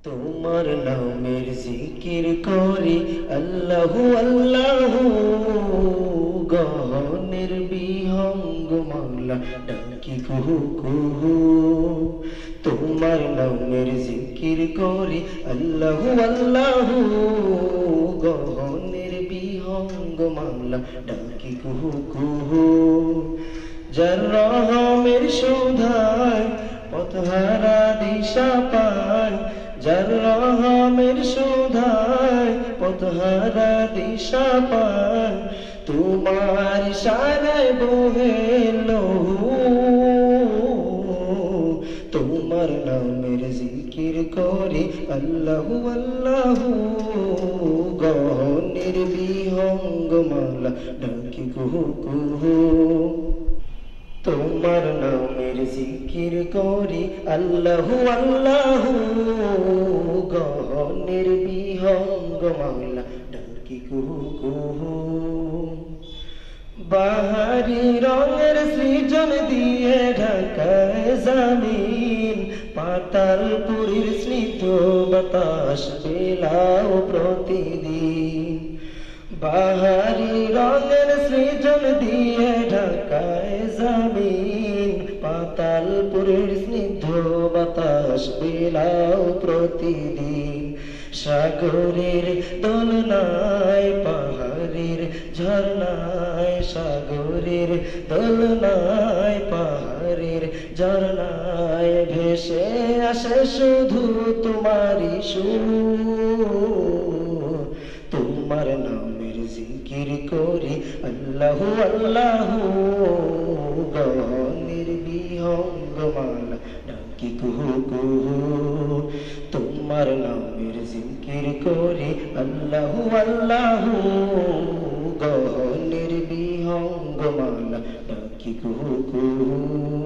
তোমার নামের জিকির করি আল্লাহু আল্লাহু, গহনের বিহঙ্গ মাওলা ডাকি কুহু কুহু। তোমার নামের জিকির করি আল্লাহু আল্লাহু, গহনের বিহঙ্গ মাওলা ডাকি কুহু কুহু। যার রহমের সুধায় পথহারা দিশা পায়, যার রহমের সুধায় পথহারা দিশা পায়, তোমার ইশারায় বহে লহু। তোমার নামের জিকির করি আল্লাহু আল্লাহু, গহনের বিহঙ্গ মাওলা ডাকি কুহু কুহু। তোমার নামের জিকির করি আল্লাহু আল্লাহু, গহনের বিহঙ্গ মাওলা ডাকি কুহু কুহু। বাহারি রঙের সৃজন দিয়ে ঢাকায় জামিন, পাতালপুরীর স্নিগ্ধ বাতাস বেলাও প্রতিদিন। বাহারি রঙের সৃজন দিয়ে ঢাকায় জামিন, পাতালপুরের স্নিগ্ধ বাতাস বেলাও প্রতিদিন। সাগরের দোলনায় পাহাড়ের ঝর্ণায়, সাগরের দোলনায় পাহাড়ের ঝর্ণায়, ভেসে আসে শুধু তোমারই সুর। তোমার নামের জিকির করি আল্লাহু আল্লাহু, গহনের বিহঙ্গ মাওলা ডাকি কুহু কুহু। তোমার নামের জিকির করি আল্লাহু আল্লাহু, গহনের বিহঙ্গ মাওলা ডাকি কুহু কুহু।